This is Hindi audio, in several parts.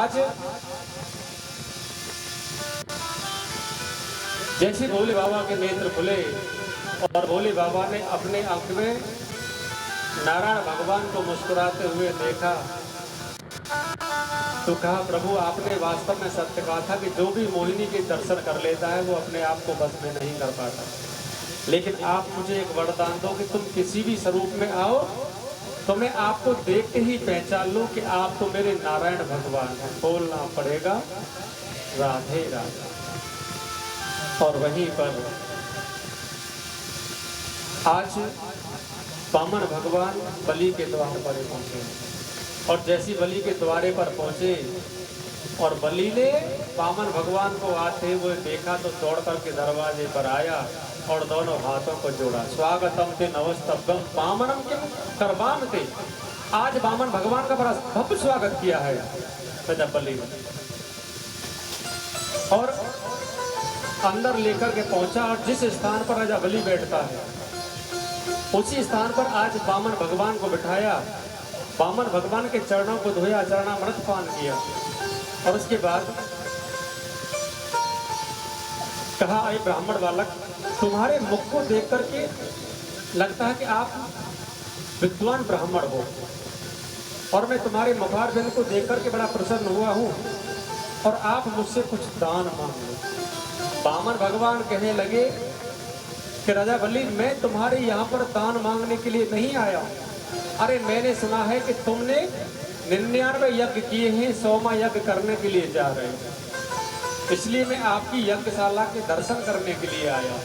आज जैसे भोले बाबा के नेत्र खुले और भोले बाबा ने अपने अंक में नारायण भगवान को मुस्कुराते हुए देखा तो कहा, प्रभु आपने वास्तव में सत्य कहा था कि जो भी मोहिनी के दर्शन कर लेता है वो अपने आप को बस में नहीं कर पाता, लेकिन आप मुझे एक वरदान दो कि तुम किसी भी स्वरूप में आओ तो मैं आपको देख के ही पहचान लूं कि आप तो मेरे नारायण भगवान हैं। बोलना पड़ेगा राधे राधे। और वहीं पर आज वामन भगवान बलि के द्वार पर पहुंचे और जैसी बलि के द्वारे पर पहुंचे और बलि ने वामन भगवान को आते हुए देखा तो दौड़ करके दरवाजे पर आया और दोनों हाथों को जोड़ा। स्वागतम ते नमस्तभ्यम वामनम के करवाम थे। आज वामन भगवान का बड़ा भव्य स्वागत किया है राजा बलि ने और अंदर लेकर के पहुंचा और जिस स्थान पर राजा बलि बैठता है उसी स्थान पर आज वामन भगवान को बिठाया। वामन भगवान के चरणों को धोया, चरणामृत पान किया और उसके बाद कहा, अरे ब्राह्मण बालक, तुम्हारे मुख को देख करके लगता है कि आप विद्वान ब्राह्मण हो और मैं तुम्हारे मुखारबिंद को देख करके बड़ा प्रसन्न हुआ हूँ और आप मुझसे कुछ दान मांग लो। वामन भगवान कहने लगे कि राजा बलि, मैं तुम्हारे यहाँ पर दान मांगने के लिए नहीं आया हूँ। अरे मैंने सुना है कि तुमने 99 यज्ञ किए हैं, 100वां यज्ञ करने के लिए जा रहे हैं, इसलिए मैं आपकी यज्ञशाला के दर्शन करने के लिए आया।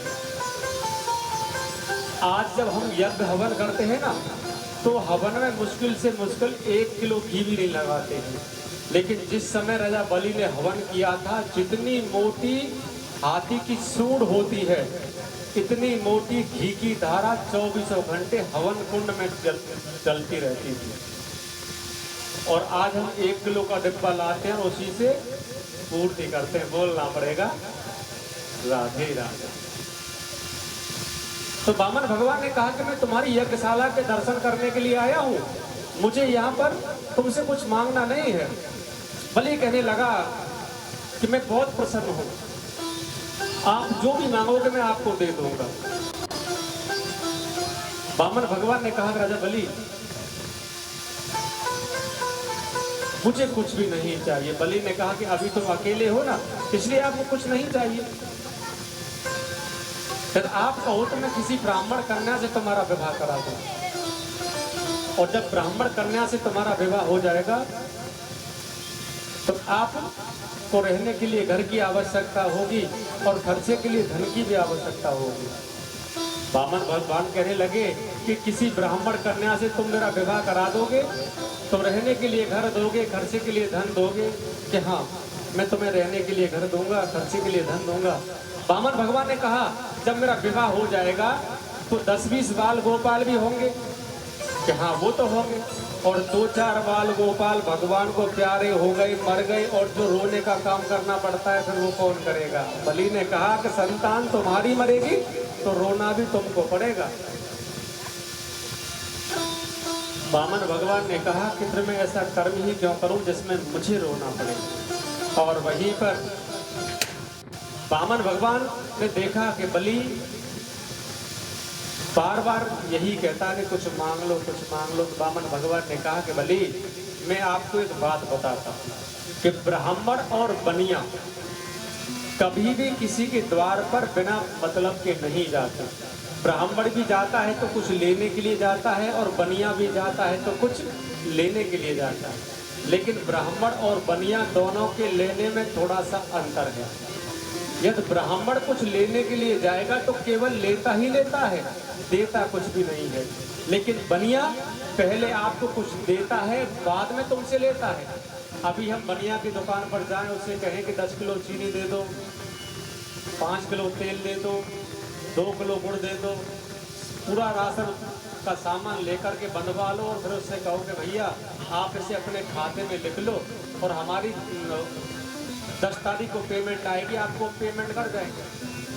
आज जब हम यज्ञ हवन करते हैं ना तो हवन में मुश्किल से मुश्किल 1 किलो घी भी नहीं लगाते हैं, लेकिन जिस समय राजा बलि ने हवन किया था, जितनी मोटी हाथी की सूंड होती है इतनी मोटी घी की धारा 24 घंटे हवन कुंड में चलती रहती थी। और आज हम 1 किलो का डिब्बा लाते हैं और उसी से पूर्ति करते हैं। बोलना पड़ेगा राधे राधे। तो वामन भगवान ने कहा कि मैं तुम्हारी यज्ञशाला के दर्शन करने के लिए आया हूँ, मुझे यहाँ पर तुमसे कुछ मांगना नहीं है। बलि कहने लगा कि मैं बहुत प्रसन्न हूँ, आप जो भी मांगोगे मैं आपको दे दूंगा। वामन भगवान ने कहा, राजा बलि, मुझे कुछ भी नहीं चाहिए। बलि ने कहा कि अभी तुम अकेले हो ना, इसलिए आपको कुछ नहीं चाहिए। फिर आप कहो तो मैं किसी ब्राह्मण कन्या से तुम्हारा विवाह करा दूं और जब ब्राह्मण कन्या से तुम्हारा विवाह हो जाएगा तो आपको रहने के लिए घर की आवश्यकता होगी और खर्चे के लिए धन की भी आवश्यकता होगी। वामन भगवान कहने लगे कि किसी ब्राह्मण कन्या से तुम मेरा विवाह करा दोगे, तुम रहने के लिए घर दोगे, खर्चे के लिए धन दोगे? कि हाँ, मैं तुम्हें रहने के लिए घर दूंगा, खर्चे के लिए धन दूंगा। वामन भगवान ने कहा, जब मेरा विवाह हो जाएगा तो 10-20 बाल गोपाल भी होंगे? कि हाँ, वो तो होंगे। और 2-4 बाल गोपाल भगवान को प्यारे हो गए, मर गए, और जो रोने का काम करना पड़ता है फिर वो कौन करेगा? बलि ने कहा कि संतान तुम्हारी मरेगी तो रोना भी तुमको पड़ेगा। वामन भगवान ने कहा कि फिर मैं ऐसा कर्म ही क्यों करूं जिसमें मुझे रोना पड़े। और वहीं पर वामन भगवान ने देखा कि बलि बार बार यही कहता है कि कुछ मांग लो, कुछ मांग लो। तो वामन भगवान ने कहा कि बलि, मैं आपको एक बात बताता हूँ कि ब्राह्मण और बनिया कभी भी किसी के द्वार पर बिना मतलब के नहीं जाते। ब्राह्मण भी जाता है तो कुछ लेने के लिए जाता है और बनिया भी जाता है तो कुछ लेने के लिए जाता है, लेकिन ब्राह्मण और बनिया दोनों के लेने में थोड़ा सा अंतर है। यदि ब्राह्मण कुछ लेने के लिए जाएगा तो केवल लेता ही लेता है, देता कुछ भी नहीं है, लेकिन बनिया पहले आपको कुछ देता है, बाद में तुमसे लेता है। अभी हम बनिया की दुकान पर जाएं, उससे कहें कि 10 किलो चीनी दे दो, 5 किलो तेल दे दो, 2 किलो गुड़ दे दो, पूरा राशन का सामान लेकर के बंधवा लो और फिर उससे कहो कि भैया आप इसे अपने खाते में लिख लो और हमारी 10 तारीख को पेमेंट आएगी, आपको पेमेंट कर जाएंगे।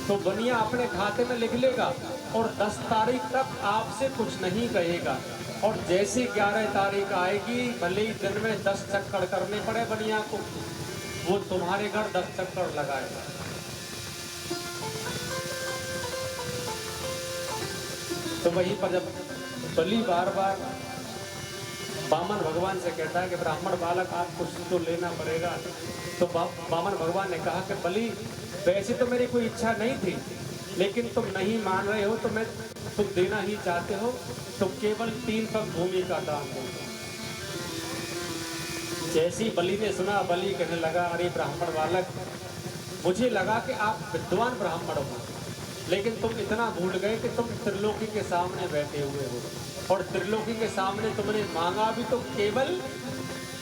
तो बनिया अपने खाते में लिख लेगा और 10 तारीख तक आपसे कुछ नहीं कहेगा। और जैसे 11 तारीख आएगी, भले ही दिन में 10 चक्कर करने पड़े बनिया को, वो तुम्हारे घर 10 चक्कर लगाएगा। तो वहीं पर जब बलि बार बार वामन भगवान से कहता है कि ब्राह्मण बालक आप कुछ तो लेना पड़ेगा, तो वामन भगवान ने कहा कि बलि वैसे तो मेरी कोई इच्छा नहीं थी, लेकिन तुम नहीं मान रहे हो तो मैं तुम देना ही चाहते हो तो केवल 3 पग भूमि का दान दो। जैसी बलि ने सुना, बलि कहने लगा, अरे ब्राह्मण बालक, मुझे लगा कि आप विद्वान ब्राह्मण हो, लेकिन तुम इतना भूल गए कि तुम त्रिलोकी के सामने बैठे हुए हो, और त्रिलोकी के सामने तुमने मांगा भी तो केवल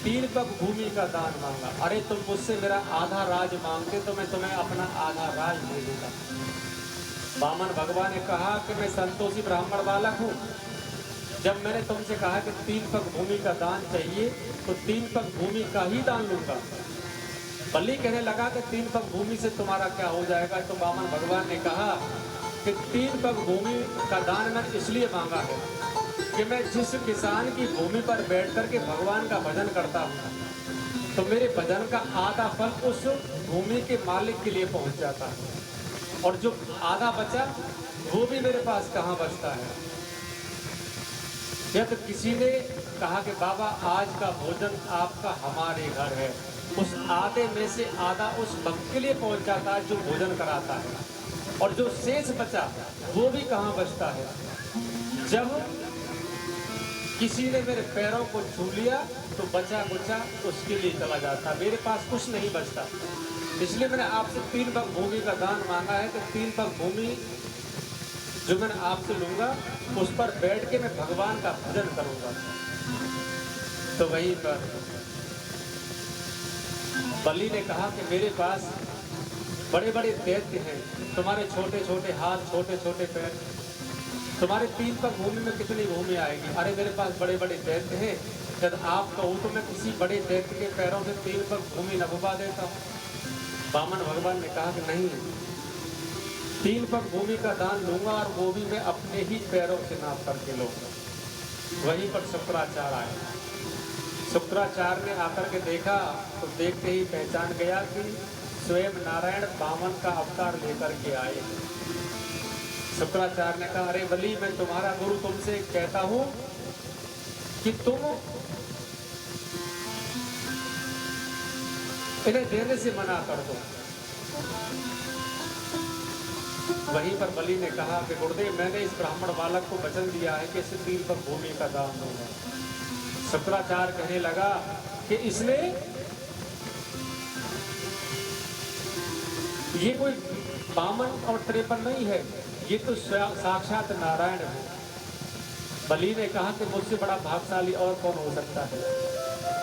3 पग भूमि का दान मांगा। अरे तुम मुझसे मेरा आधा राज मांगते तो मैं तुम्हें अपना आधा राज दे दूंगा। वामन भगवान ने कहा कि मैं संतोषी ब्राह्मण बालक हूँ, जब मैंने तुमसे कहा कि 3 पग भूमि का दान चाहिए तो 3 पग भूमि का ही दान लूंगा। बलि कहने लगा कि 3 पग भूमि से तुम्हारा क्या हो जाएगा। तो वामन भगवान ने कहा कि 3 पग भूमि का दान मैं इसलिए मांगा है कि मैं जिस किसान की भूमि पर बैठ करके भगवान का भजन करता हूँ, तो मेरे भजन का आधा फल उस भूमि के मालिक के लिए पहुंच जाता है, और जो आधा बचा वो भी मेरे पास कहाँ बचता है। या तो किसी ने कहा कि बाबा आज का भोजन आपका हमारे घर है, उस आधे में से आधा उस भक्त के लिए पहुंच जाता है जो भोजन कराता है, और जो शेष बचा वो भी कहाँ बचता है। जब किसी ने मेरे पैरों को छू लिया तो बचा कुचा उसके लिए चला जाता, मेरे पास कुछ नहीं बचता। इसलिए मैंने आपसे 3 पग भूमि का दान मांगा है कि 3 पग भूमि जो मैंने आपसे लूंगा उस पर बैठ के मैं भगवान का भजन करूंगा। तो वहीं पर बलि ने कहा कि मेरे पास बड़े बड़े दैत्य हैं, तुम्हारे छोटे छोटे हाथ, छोटे छोटे पैर, तुम्हारे 3 पग भूमि में कितनी भूमि आएगी। अरे मेरे पास बड़े बड़े दैत्य हैं, यदि आप कहो तो मैं किसी बड़े दैत्य के पैरों से 3 पग भूमि नभवा देता हूँ। वामन भगवान ने कहा कि नहीं, 3 पग भूमि का दान लूंगा, और वो भी मैं अपने ही पैरों से नाप करके लूंगा। वहीं पर शुक्राचार्य आए। शुक्राचार्य ने आकर के देखा तो देखते ही पहचान गया कि स्वयं नारायण वामन का अवतार लेकर के आए। शुक्राचार्य ने कहा, अरे बलि, मैं तुम्हारा गुरु तुमसे कहता हूं कि तुम इन्हें देने से मना कर दो। वहीं पर बलि ने कहा कि गुरुदेव, मैंने इस ब्राह्मण बालक को वचन दिया है कि इसे 3 पग भूमि का दान दूंगा। शुक्राचार्य कहने लगा कि इसने ये कोई वामन और 53 नहीं है, ये तो साक्षात नारायण है। बलि ने कहा कि मुझसे बड़ा भाग्यशाली और कौन हो सकता है।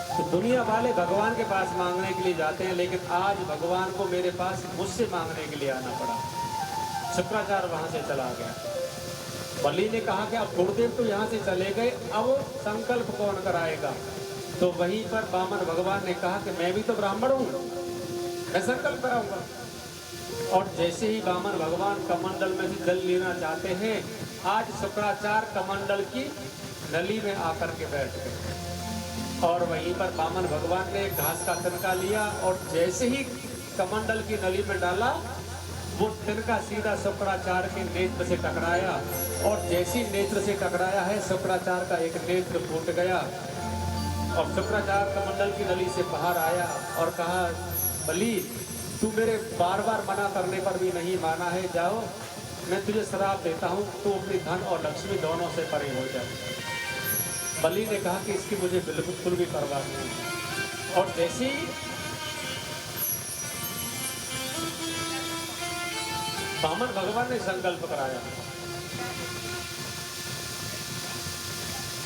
तो दुनिया वाले भगवान के पास मांगने के लिए जाते हैं, लेकिन आज भगवान को मेरे पास मुझसे मांगने के लिए आना पड़ा। शुक्राचार्य वहां से चला गया। बलि ने कहा कि अब गुरुदेव तो यहाँ से चले गए, अब संकल्प कौन कराएगा। तो वहीं पर वामन भगवान ने कहा कि मैं भी तो ब्राह्मण हूँ, मैं संकल्प कराऊंगा। और जैसे ही वामन भगवान कमंडल में से जल लेना चाहते हैं, आज शुक्राचार्य कमंडल की नली में आकर के बैठ गए, और वहीं पर वामन भगवान ने घास का तिनका लिया, और जैसे ही कमंडल की नली में डाला, वो तिनका सीधा शुक्राचार्य के नेत्र से टकराया, और जैसी नेत्र से टकराया है, शुक्राचार्य का एक नेत्र फूट गया, और शुक्राचार्य कमंडल की नली से बाहर आया और कहा, बलि, तू मेरे बार बार मना करने पर भी नहीं माना है, जाओ, मैं तुझे श्राप देता हूँ, तू अपनी धन और लक्ष्मी दोनों से परे हो जाए। बलि ने कहा कि इसकी मुझे बिल्कुल भी परवाह नहीं। और जैसे ही वामन भगवान ने संकल्प कराया,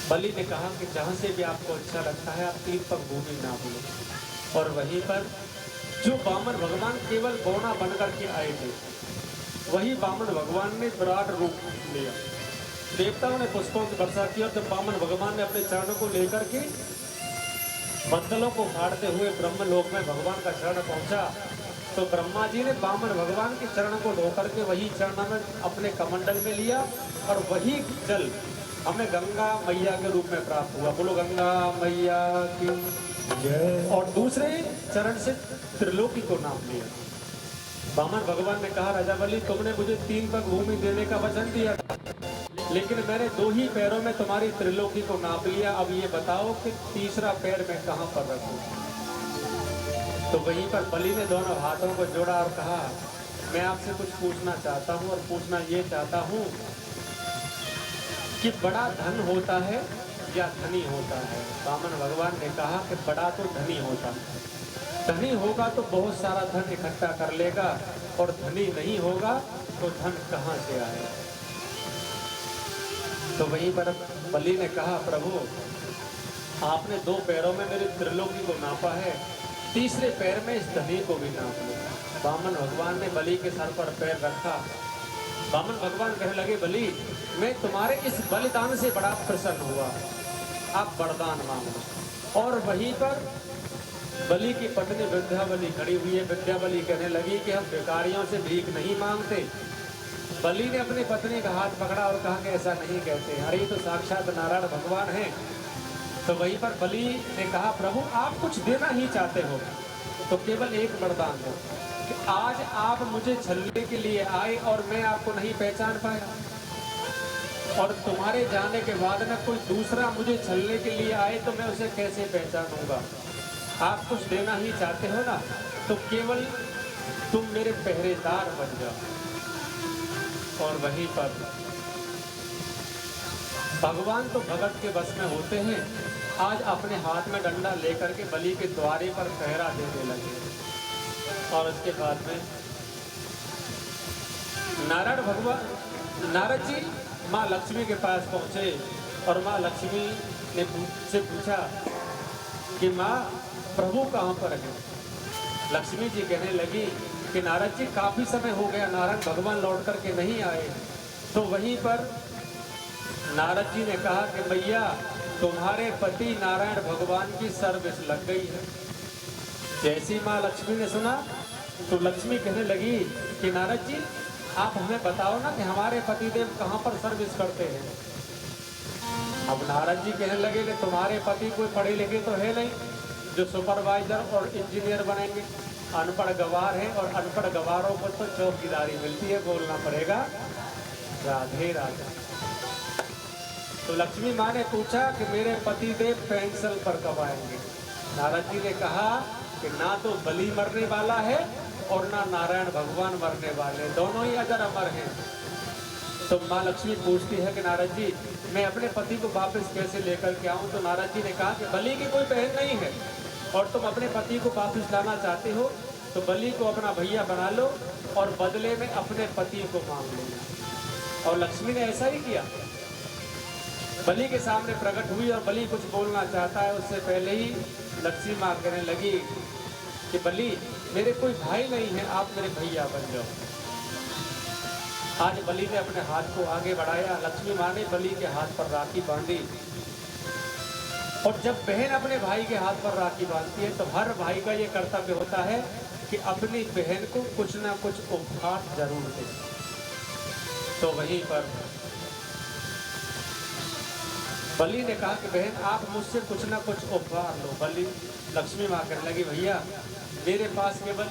बलि ने कहा कि जहां से भी आपको अच्छा लगता है आप 3 पग भूमि ना भूलो। और वहीं पर जो वामन भगवान केवल बौना बनकर के आए थे, वही वामन भगवान ने विराट रूप लिया। देवताओं ने पुष्पों की वर्षा की, और जब वामन भगवान ने अपने चरणों को लेकर के बदलों को फाड़ते हुए ब्रह्मलोक में भगवान का चरण पहुंचा, तो ब्रह्मा जी ने वामन भगवान के चरण को धो करके वही चरण में अपने कमंडल में लिया और वही जल हमें गंगा मैया के रूप में प्राप्त हुआ। बोलो गंगा मैया की जय। और दूसरे चरण से त्रिलोकी को नाप लिया। वामन भगवान ने कहा, राजा बलि तुमने मुझे 3 पग भूमि देने का वचन दिया था, लेकिन मैंने 2 ही पैरों में तुम्हारी त्रिलोकी को नाप लिया। अब ये बताओ कि तीसरा पैर मैं कहाँ पर रखूं? तो वहीं पर बलि ने दोनों हाथों को जोड़ा और कहा, मैं आपसे कुछ पूछना चाहता हूँ, और पूछना ये चाहता हूँ कि बड़ा धन होता है या धनी होता है? वामन भगवान ने कहा कि बड़ा तो धनी होता है। धनी होगा तो बहुत सारा धन इकट्ठा कर लेगा, और धनी नहीं होगा तो धन कहाँ से आएगा? तो वहीं पर बलि ने कहा, प्रभु आपने 2 पैरों में मेरी त्रिलोकी को नापा है, तीसरे पैर में इस धनी को भी नाप लो। वामन भगवान ने बलि के सर पर पैर रखा। वामन भगवान कहने लगे, बलि मैं तुम्हारे इस बलिदान से बड़ा प्रसन्न हुआ, आप वरदान मांगो। और वहीं पर बलि की पत्नी विद्याबली खड़ी हुई है। विद्याबली कहने लगी कि हम भिखारियों से भीख नहीं मांगते। बलि ने अपनी पत्नी का हाथ पकड़ा और कहा कि ऐसा नहीं कहते, अरे ये तो साक्षात नारायण भगवान हैं। तो वहीं पर बलि ने कहा, प्रभु आप कुछ देना ही चाहते हो तो केवल एक वरदान दो कि आज आप मुझे छलने के लिए आए और मैं आपको नहीं पहचान पाया, और तुम्हारे जाने के बाद में कोई दूसरा मुझे छलने के लिए आए तो मैं उसे कैसे पहचानूंगा? आप कुछ देना ही चाहते हो ना, तो केवल तुम मेरे पहरेदार बन जाओ। और वहीं पर भगवान तो भगत के बस में होते हैं, आज अपने हाथ में डंडा लेकर के बलि के द्वारे पर पहरा देने लगे। और उसके बाद में नारायण भगवान नारद जी माँ लक्ष्मी के पास पहुंचे, और माँ लक्ष्मी ने से पूछा कि माँ प्रभु कहाँ पर है? लक्ष्मी जी कहने लगी कि नारद जी काफी समय हो गया, नारायण भगवान लौट करके नहीं आए। तो वहीं पर नारद जी ने कहा कि भैया तुम्हारे पति नारायण भगवान की सर्विस लग गई है। जैसी माँ लक्ष्मी ने सुना तो लक्ष्मी कहने लगी कि नारद जी आप हमें बताओ ना कि हमारे पतिदेव कहाँ पर सर्विस करते हैं। अब नारद जी कहने लगे कि तुम्हारे पति कोई पढ़े लिखे तो है नहीं जो सुपरवाइजर और इंजीनियर बनेंगे, अनपढ़ गवार है, और अनपढ़ गवारों को तो चौकीदारी मिलती है, बोलना पड़ेगा राधे राधे। तो लक्ष्मी माँ ने पूछा कि मेरे पतिदेव पेंशन पर कब आएंगे? नारद जी ने कहा कि ना तो बलि मरने वाला है और ना नारायण भगवान मरने वाले, दोनों ही अजर अमर हैं। तो माँ लक्ष्मी पूछती है कि नारद जी मैं अपने पति को वापस कैसे लेकर के आऊँ? तो नारद जी ने कहा कि बलि की कोई बहन नहीं है और तुम अपने पति को वापस लाना चाहते हो तो बलि को अपना भैया बना लो और बदले में अपने पति को मांग लो। और लक्ष्मी ने ऐसा ही किया, बलि के सामने प्रकट हुई और बलि कुछ बोलना चाहता है उससे पहले ही लक्ष्मी माँ कहने लगी कि बलि मेरे कोई भाई नहीं है, आप मेरे भैया बन जाओ। आज बलि ने अपने हाथ को आगे बढ़ाया, लक्ष्मी माँ ने बलि के हाथ पर राखी बांधी। और जब बहन अपने भाई के हाथ पर राखी बांधती है तो हर भाई का ये कर्तव्य होता है कि अपनी बहन को कुछ ना कुछ उपहार जरूर दे। तो वहीं पर बलि ने कहा कि बहन आप मुझसे कुछ ना कुछ उपहार लो। बलि लक्ष्मी माँ कहने लगी भैया मेरे पास केवल